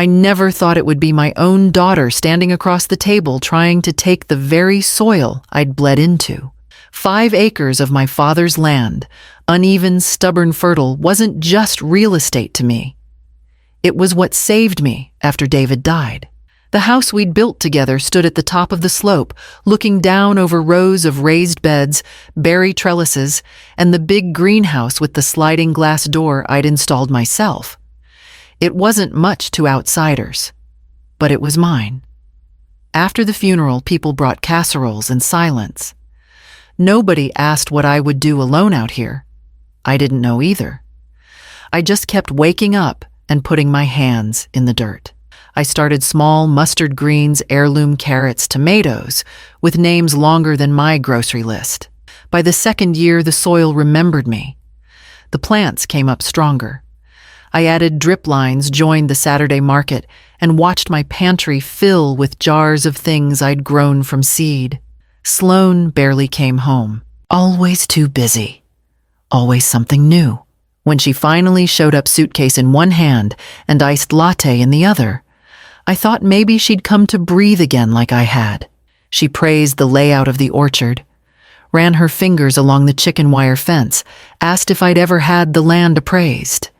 I never thought it would be my own daughter standing across the table trying to take the very soil I'd bled into. 5 acres of my father's land, uneven, stubborn, fertile, wasn't just real estate to me. It was what saved me after David died. The house we'd built together stood at the top of the slope, looking down over rows of raised beds, berry trellises, and the big greenhouse with the sliding glass door I'd installed myself. It wasn't much to outsiders, but it was mine. After the funeral, people brought casseroles and silence. Nobody asked what I would do alone out here. I didn't know either. I just kept waking up and putting my hands in the dirt. I started small: mustard greens, heirloom carrots, tomatoes, with names longer than my grocery list. By the 2nd year, the soil remembered me. The plants came up stronger. I added drip lines, joined the Saturday market, and watched my pantry fill with jars of things I'd grown from seed. Sloan barely came home. Always too busy. Always something new. When she finally showed up, suitcase in one hand and iced latte in the other, I thought maybe she'd come to breathe again like I had. She praised the layout of the orchard, ran her fingers along the chicken wire fence, asked if I'd ever had the land appraised.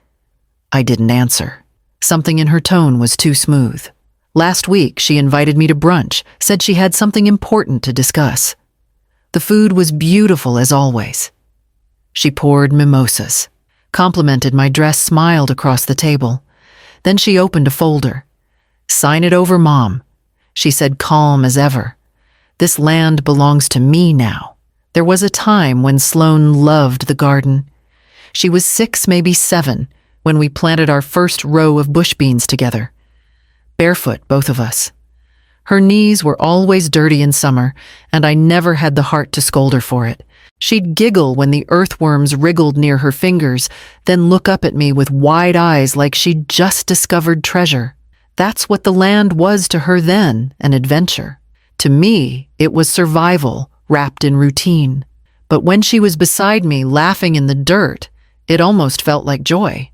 I didn't answer. Something in her tone was too smooth. Last week, she invited me to brunch, said she had something important to discuss. The food was beautiful as always. She poured mimosas, complimented my dress, smiled across the table. Then she opened a folder. "Sign it over, Mom," she said, calm as ever. "This land belongs to me now." There was a time when Sloan loved the garden. She was 6, maybe 7, when we planted our first row of bush beans together. Barefoot, both of us. Her knees were always dirty in summer, and I never had the heart to scold her for it. She'd giggle when the earthworms wriggled near her fingers, then look up at me with wide eyes like she'd just discovered treasure. That's what the land was to her then, an adventure. To me, it was survival, wrapped in routine. But when she was beside me, laughing in the dirt, it almost felt like joy.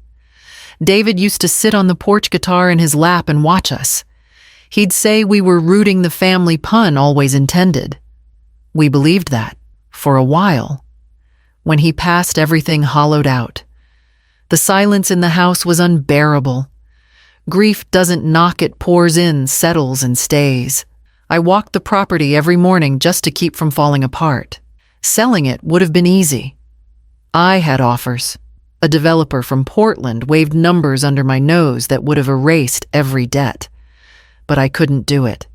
David used to sit on the porch, guitar in his lap, and watch us. He'd say we were rooting the family, pun always intended. We believed that, for a while. When he passed, everything hollowed out. The silence in the house was unbearable. Grief doesn't knock, it pours in, settles, and stays. I walked the property every morning just to keep from falling apart. Selling it would have been easy. I had offers. A developer from Portland waved numbers under my nose that would have erased every debt. But I couldn't do it.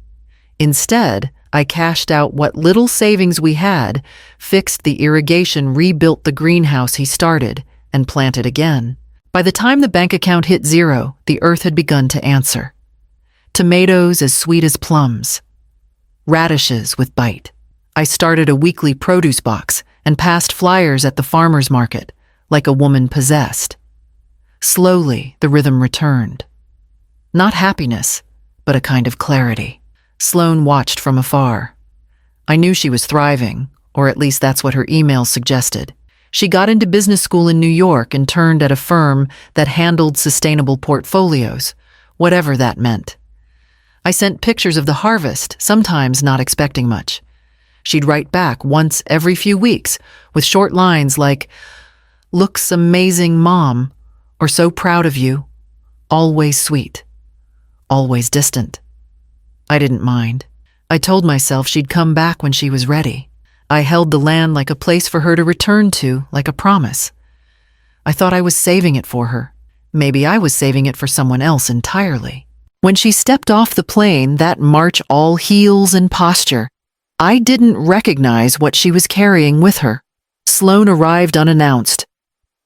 Instead, I cashed out what little savings we had, fixed the irrigation, rebuilt the greenhouse he started, and planted again. By the time the bank account hit 0, the earth had begun to answer. Tomatoes as sweet as plums. Radishes with bite. I started a weekly produce box and passed flyers at the farmer's market, like a woman possessed. Slowly, the rhythm returned. Not happiness, but a kind of clarity. Sloan watched from afar. I knew she was thriving, or at least that's what her emails suggested. She got into business school in New York and turned at a firm that handled sustainable portfolios, whatever that meant. I sent pictures of the harvest, sometimes not expecting much. She'd write back once every few weeks with short lines like, "Looks amazing, Mom," or "So proud of you." Always sweet. Always distant. I didn't mind. I told myself she'd come back when she was ready. I held the land like a place for her to return to, like a promise. I thought I was saving it for her. Maybe I was saving it for someone else entirely. When she stepped off the plane, that march all heels and posture, I didn't recognize what she was carrying with her. Sloan arrived unannounced.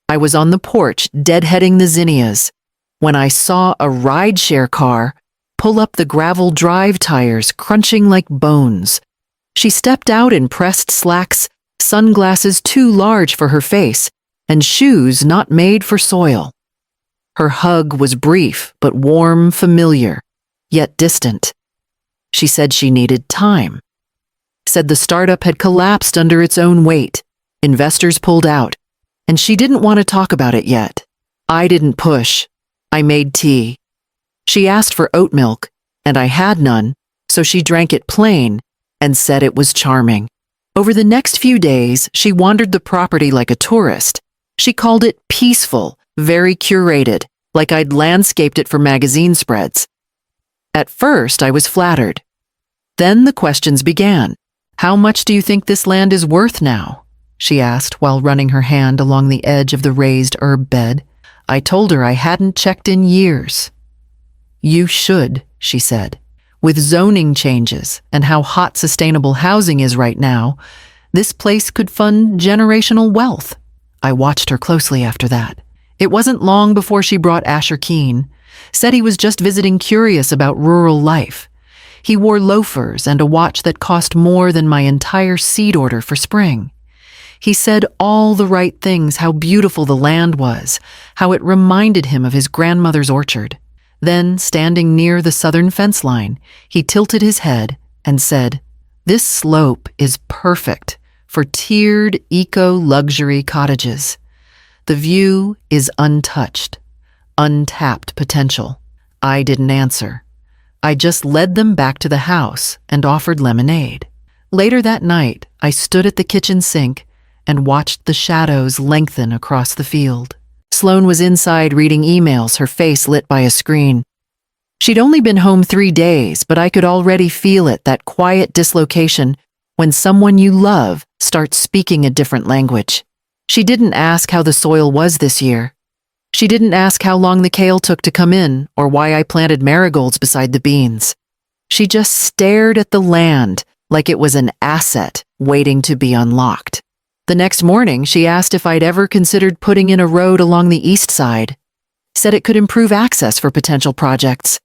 I was on the porch, deadheading the zinnias, when I saw a rideshare car pull up the gravel drive, tires crunching like bones. She stepped out in pressed slacks, sunglasses too large for her face, and shoes not made for soil. Her hug was brief but warm, familiar, yet distant. She said she needed time. Said the startup had collapsed under its own weight. Investors pulled out, and she didn't want to talk about it yet. I didn't push. I made tea. She asked for oat milk, and I had none, so she drank it plain and said it was charming. Over the next few days, she wandered the property like a tourist. She called it peaceful, very curated, like I'd landscaped it for magazine spreads. At first, I was flattered. Then the questions began. "How much do you think this land is worth now?" she asked while running her hand along the edge of the raised herb bed. I told her I hadn't checked in years. "You should," she said. "With zoning changes and how hot sustainable housing is right now, this place could fund generational wealth." I watched her closely after that. It wasn't long before she brought Asher Keene, said he was just visiting curious about rural life. He wore loafers and a watch that cost more than my entire seed order for spring. He said all the right things, how beautiful the land was, how it reminded him of his grandmother's orchard. Then, standing near the southern fence line, he tilted his head and said, "This slope is perfect for tiered eco-luxury cottages. The view is untouched, untapped potential." I didn't answer. I just led them back to the house and offered lemonade. Later that night, I stood at the kitchen sink and watched the shadows lengthen across the field. Sloan was inside reading emails, her face lit by a screen. She'd only been home 3 days, but I could already feel it, that quiet dislocation when someone you love starts speaking a different language. She didn't ask how the soil was this year. She didn't ask how long the kale took to come in or why I planted marigolds beside the beans. She just stared at the land like it was an asset waiting to be unlocked. The next morning, she asked if I'd ever considered putting in a road along the east side, said it could improve access for potential projects.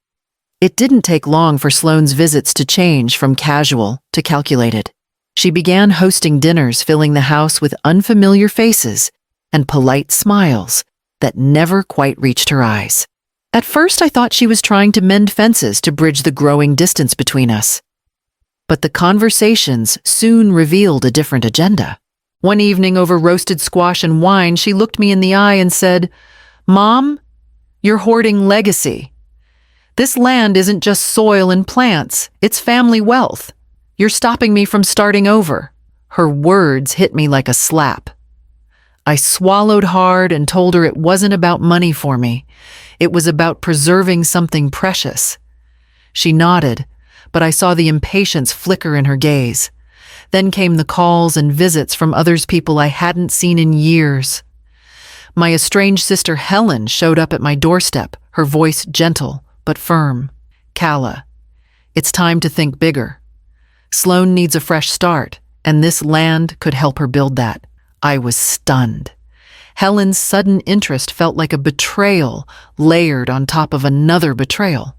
It didn't take long for Sloan's visits to change from casual to calculated. She began hosting dinners, filling the house with unfamiliar faces and polite smiles that never quite reached her eyes. At first, I thought she was trying to mend fences to bridge the growing distance between us. But the conversations soon revealed a different agenda. One evening, over roasted squash and wine, she looked me in the eye and said, "Mom, you're hoarding legacy. This land isn't just soil and plants, it's family wealth. You're stopping me from starting over." Her words hit me like a slap. I swallowed hard and told her it wasn't about money for me. It was about preserving something precious. She nodded, but I saw the impatience flicker in her gaze. Then came the calls and visits from people I hadn't seen in years. My estranged sister Helen showed up at my doorstep, her voice gentle but firm. "Calla, it's time to think bigger. Sloan needs a fresh start, and this land could help her build that." I was stunned. Helen's sudden interest felt like a betrayal layered on top of another betrayal.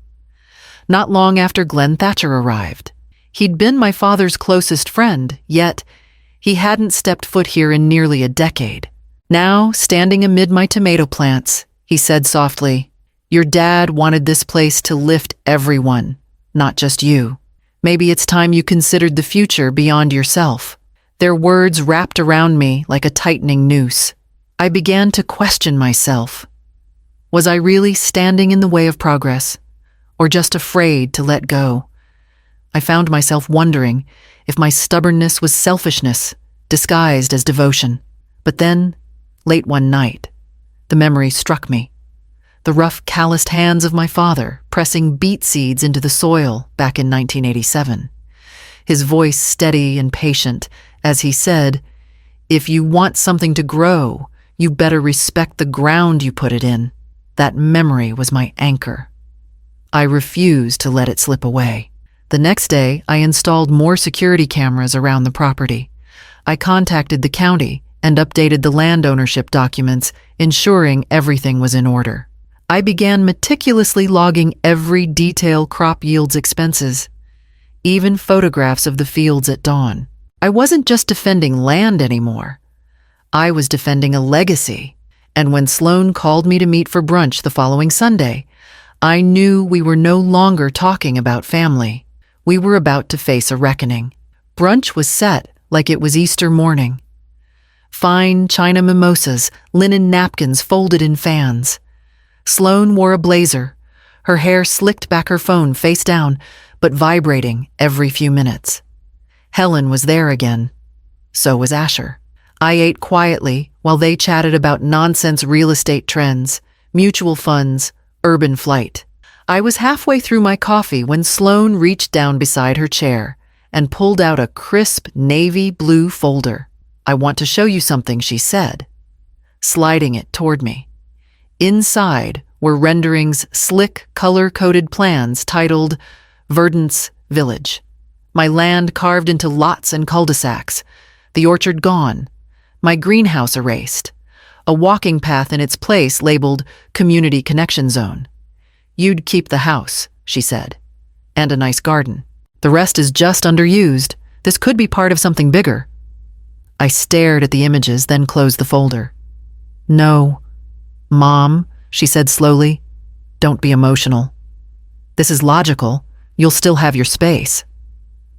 Not long after Glenn Thatcher arrived. He'd been my father's closest friend, yet he hadn't stepped foot here in nearly a decade. Now, standing amid my tomato plants, he said softly, "Your dad wanted this place to lift everyone, not just you. Maybe it's time you considered the future beyond yourself." Their words wrapped around me like a tightening noose. I began to question myself. Was I really standing in the way of progress, or just afraid to let go? I found myself wondering if my stubbornness was selfishness, disguised as devotion. But then, late one night, the memory struck me. The rough, calloused hands of my father pressing beet seeds into the soil back in 1987. His voice steady and patient as he said, "If you want something to grow, you better respect the ground you put it in." That memory was my anchor. I refused to let it slip away. The next day, I installed more security cameras around the property. I contacted the county and updated the land ownership documents, ensuring everything was in order. I began meticulously logging every detail, crop yields, expenses, even photographs of the fields at dawn. I wasn't just defending land anymore. I was defending a legacy. And when Sloan called me to meet for brunch the following Sunday, I knew we were no longer talking about family. We were about to face a reckoning. Brunch was set like it was Easter morning. Fine china mimosas, linen napkins folded in fans. Sloan wore a blazer, Her hair slicked back, her phone face down, but vibrating every few minutes. Helen was there again. So was Asher. I ate quietly while they chatted about nonsense real estate trends, mutual funds, urban flight. I was halfway through my coffee when Sloan reached down beside her chair and pulled out a crisp navy blue folder. "I want to show you something," she said, sliding it toward me. Inside were renderings, slick, color-coded plans titled Verdant's Village. My land carved into lots and cul-de-sacs, the orchard gone, my greenhouse erased, a walking path in its place labeled Community Connection Zone. "You'd keep the house," she said, "and a nice garden. The rest is just underused. This could be part of something bigger." I stared at the images, then closed the folder. "No, Mom," she said slowly, "don't be emotional. This is logical. You'll still have your space."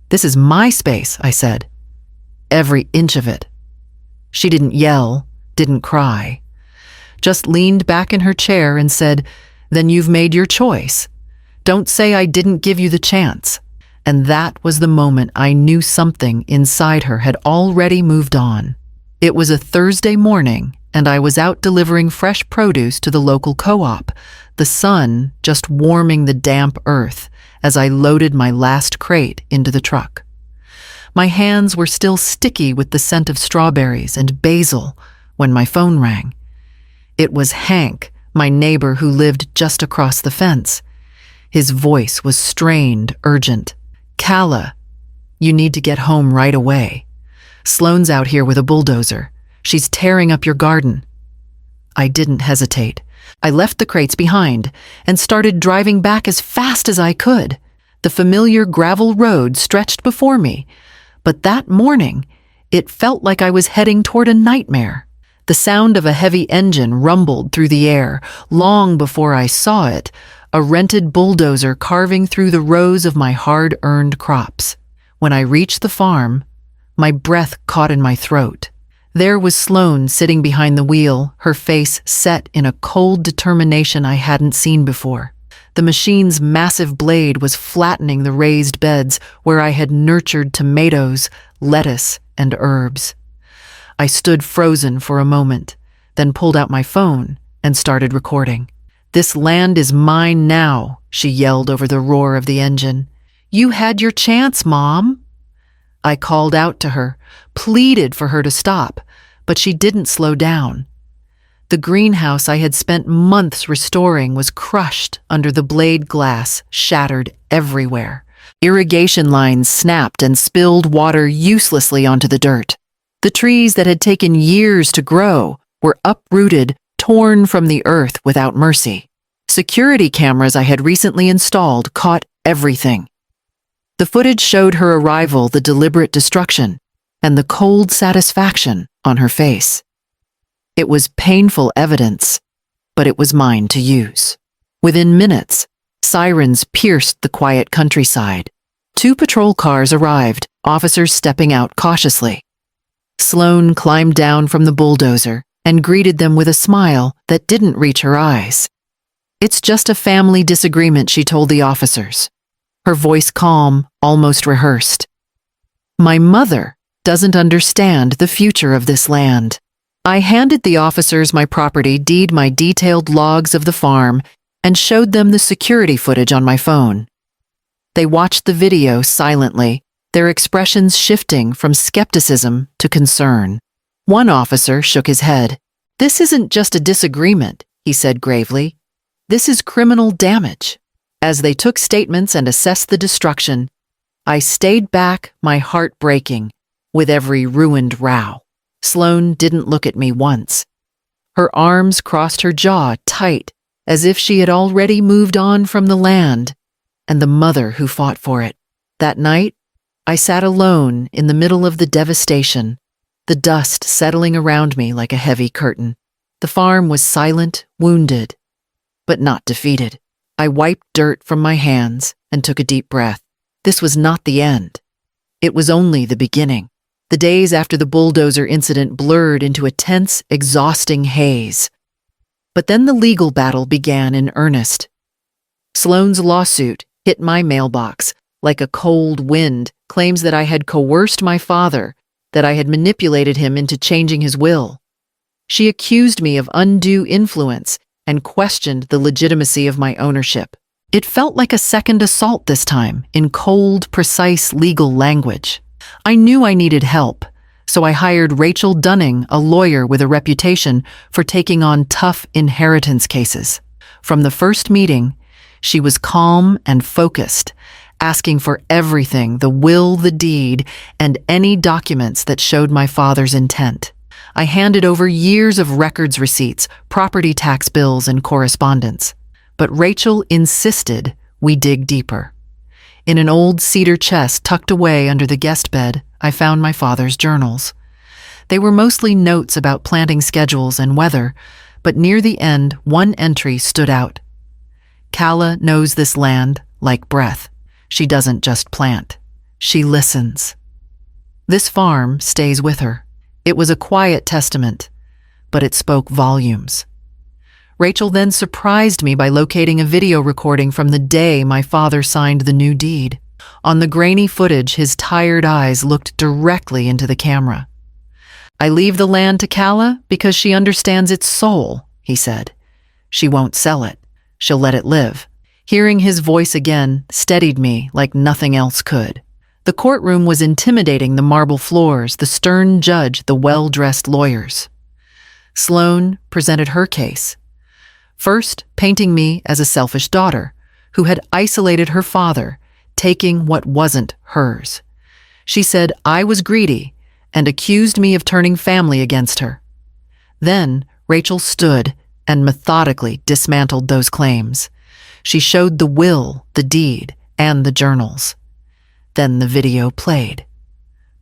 "This is my space," I said. "Every inch of it." She didn't yell, didn't cry, just leaned back in her chair and said, "Then you've made your choice. Don't say I didn't give you the chance." And that was the moment I knew something inside her had already moved on. It was a Thursday morning, and I was out delivering fresh produce to the local co-op, the sun just warming the damp earth as I loaded my last crate into the truck. My hands were still sticky with the scent of strawberries and basil when my phone rang. It was Hank, my neighbor who lived just across the fence. His voice was strained, urgent. "Calla, you need to get home right away. Sloan's out here with a bulldozer. She's tearing up your garden." I didn't hesitate. I left the crates behind and started driving back as fast as I could. The familiar gravel road stretched before me, but that morning, it felt like I was heading toward a nightmare. The sound of a heavy engine rumbled through the air. Long before I saw it, a rented bulldozer carving through the rows of my hard-earned crops. When I reached the farm, my breath caught in my throat. There was Sloan sitting behind the wheel, her face set in a cold determination I hadn't seen before. The machine's massive blade was flattening the raised beds where I had nurtured tomatoes, lettuce, and herbs. I stood frozen for a moment, then pulled out my phone and started recording. "This land is mine now," she yelled over the roar of the engine. "You had your chance, Mom." I called out to her, pleaded for her to stop, but she didn't slow down. The greenhouse I had spent months restoring was crushed under the blade glass, shattered everywhere. Irrigation lines snapped and spilled water uselessly onto the dirt. The trees that had taken years to grow were uprooted, torn from the earth without mercy. Security cameras I had recently installed caught everything. The footage showed her arrival, the deliberate destruction, and the cold satisfaction on her face. It was painful evidence, but it was mine to use. Within minutes, sirens pierced the quiet countryside. 2 patrol cars arrived, officers stepping out cautiously. Sloan climbed down from the bulldozer and greeted them with a smile that didn't reach her eyes. "It's just a family disagreement," she told the officers, her voice calm, almost rehearsed. "My mother doesn't understand the future of this land." I handed the officers my property deed, my detailed logs of the farm, and showed them the security footage on my phone. They watched the video silently, their expressions shifting from skepticism to concern. One officer shook his head. "This isn't just a disagreement," he said gravely. "This is criminal damage." As they took statements and assessed the destruction, I stayed back, my heart breaking, with every ruined row. Sloan didn't look at me once. Her arms crossed her jaw tight, as if she had already moved on from the land and the mother who fought for it. That night, I sat alone in the middle of the devastation, the dust settling around me like a heavy curtain. The farm was silent, wounded, but not defeated. I wiped dirt from my hands and took a deep breath. This was not the end. It was only the beginning. The days after the bulldozer incident blurred into a tense, exhausting haze. But then the legal battle began in earnest. Sloan's lawsuit hit my mailbox like a cold wind, claims that I had coerced my father, that I had manipulated him into changing his will. She accused me of undue influence and questioned the legitimacy of my ownership. It felt like a second assault this time, in cold, precise legal language. I knew I needed help, so I hired Rachel Dunning, a lawyer with a reputation for taking on tough inheritance cases. From the first meeting, she was calm and focused, asking for everything, the will, the deed, and any documents that showed my father's intent. I handed over years of records receipts, property tax bills, and correspondence. But Rachel insisted we dig deeper. In an old cedar chest tucked away under the guest bed, I found my father's journals. They were mostly notes about planting schedules and weather, but near the end, one entry stood out. Calla knows this land like breath. She doesn't just plant. She listens. This farm stays with her. It was a quiet testament, but it spoke volumes. Rachel then surprised me by locating a video recording from the day my father signed the new deed. On the grainy footage, his tired eyes looked directly into the camera. "I leave the land to Calla because she understands its soul," he said. "She won't sell it. She'll let it live." Hearing his voice again steadied me like nothing else could. The courtroom was intimidating, the marble floors, the stern judge, the well-dressed lawyers. Sloan presented her case. First, painting me as a selfish daughter who had isolated her father, taking what wasn't hers. She said I was greedy and accused me of turning family against her. Then Rachel stood and methodically dismantled those claims. She showed the will, the deed, and the journals. Then the video played.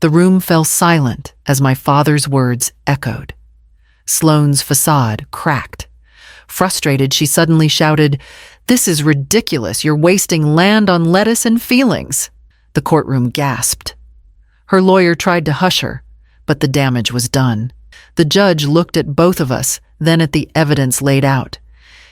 The room fell silent as my father's words echoed. Sloan's facade cracked. Frustrated, she suddenly shouted, "This is ridiculous. You're wasting land on lettuce and feelings." The courtroom gasped. Her lawyer tried to hush her, but the damage was done. The judge looked at both of us, then at the evidence laid out.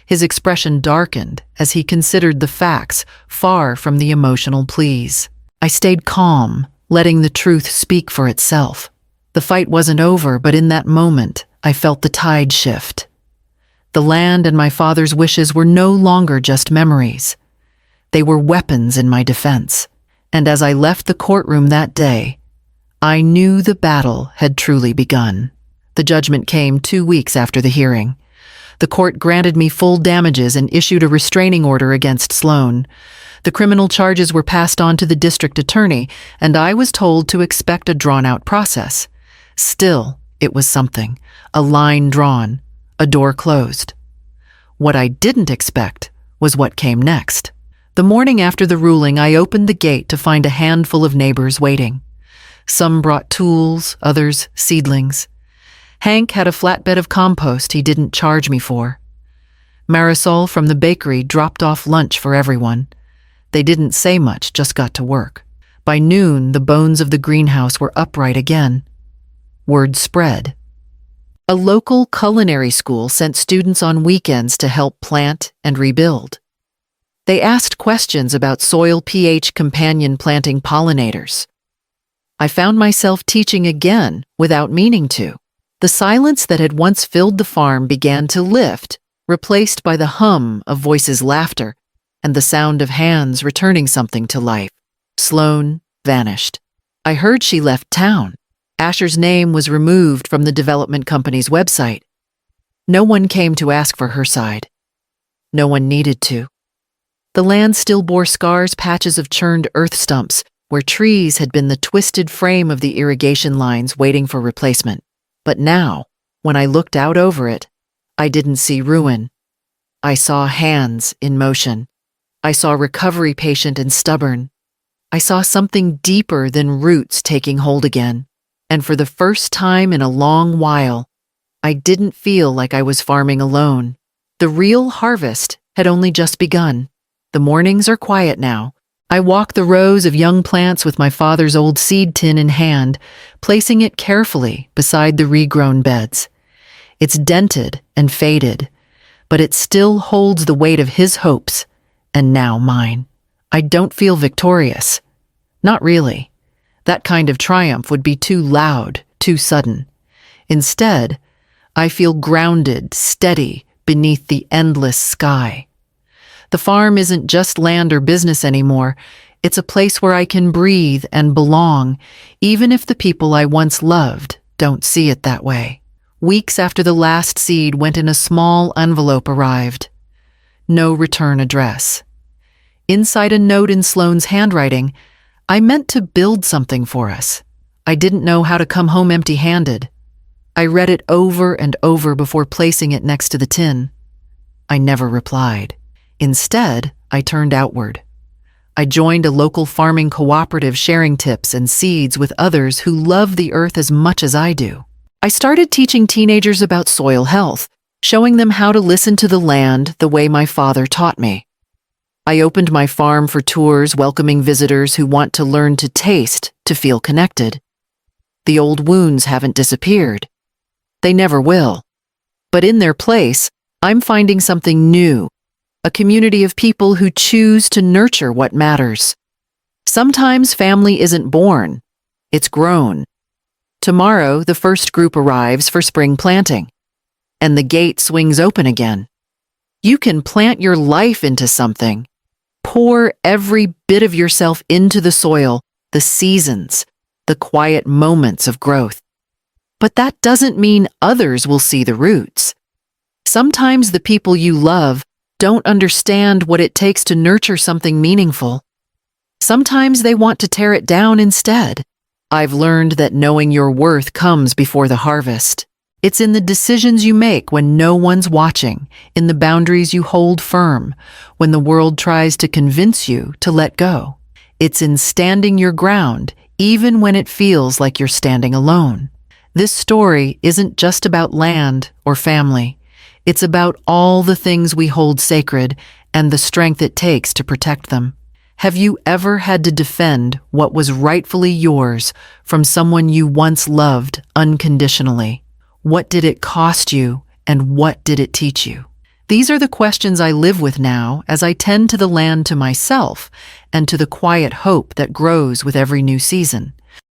His expression darkened as he considered the facts, far from the emotional pleas. I stayed calm, letting the truth speak for itself. The fight wasn't over, but in that moment, I felt the tide shift. The land and my father's wishes were no longer just memories. They were weapons in my defense. And as I left the courtroom that day, I knew the battle had truly begun. The judgment came 2 weeks after the hearing. The court granted me full damages and issued a restraining order against Sloan. The criminal charges were passed on to the district attorney, and I was told to expect a drawn-out process. Still, it was something. A line drawn, a door closed. What I didn't expect was what came next. The morning after the ruling, I opened the gate to find a handful of neighbors waiting. Some brought tools, others seedlings. Hank had a flatbed of compost he didn't charge me for. Marisol from the bakery dropped off lunch for everyone. They didn't say much, just got to work. By noon, the bones of the greenhouse were upright again. Word spread. A local culinary school sent students on weekends to help plant and rebuild. They asked questions about soil pH companion planting pollinators. I found myself teaching again without meaning to. The silence that had once filled the farm began to lift, replaced by the hum of voices' laughter and the sound of hands returning something to life. Sloan vanished. I heard she left town. Asher's name was removed from the development company's website. No one came to ask for her side. No one needed to. The land still bore scars, patches of churned earth stumps, where trees had been the twisted frame of the irrigation lines waiting for replacement. But now, when I looked out over it, I didn't see ruin. I saw hands in motion. I saw recovery patient and stubborn. I saw something deeper than roots taking hold again. And for the first time in a long while, I didn't feel like I was farming alone. The real harvest had only just begun. The mornings are quiet now. I walk the rows of young plants with my father's old seed tin in hand, placing it carefully beside the regrown beds. It's dented and faded, but it still holds the weight of his hopes and now mine. I don't feel victorious. Not really. That kind of triumph would be too loud, too sudden. Instead, I feel grounded, steady, beneath the endless sky. The farm isn't just land or business anymore. It's a place where I can breathe and belong, even if the people I once loved don't see it that way. Weeks after the last seed went in, a small envelope arrived. No return address. Inside, a note in Sloan's handwriting. I meant to build something for us. I didn't know how to come home empty-handed. I read it over and over before placing it next to the tin. I never replied. Instead, I turned outward. I joined a local farming cooperative, sharing tips and seeds with others who love the earth as much as I do. I started teaching teenagers about soil health, showing them how to listen to the land the way my father taught me. I opened my farm for tours, welcoming visitors who want to learn to taste, to feel connected. The old wounds haven't disappeared. They never will. But in their place, I'm finding something new, a community of people who choose to nurture what matters. Sometimes family isn't born, it's grown. Tomorrow, the first group arrives for spring planting, and the gate swings open again. You can plant your life into something. Pour every bit of yourself into the soil, the seasons, the quiet moments of growth. But that doesn't mean others will see the roots. Sometimes the people you love don't understand what it takes to nurture something meaningful. Sometimes they want to tear it down instead. I've learned that knowing your worth comes before the harvest. It's in the decisions you make when no one's watching, in the boundaries you hold firm, when the world tries to convince you to let go. It's in standing your ground, even when it feels like you're standing alone. This story isn't just about land or family. It's about all the things we hold sacred and the strength it takes to protect them. Have you ever had to defend what was rightfully yours from someone you once loved unconditionally? What did it cost you, and what did it teach you? These are the questions I live with now as I tend to the land, to myself, and to the quiet hope that grows with every new season.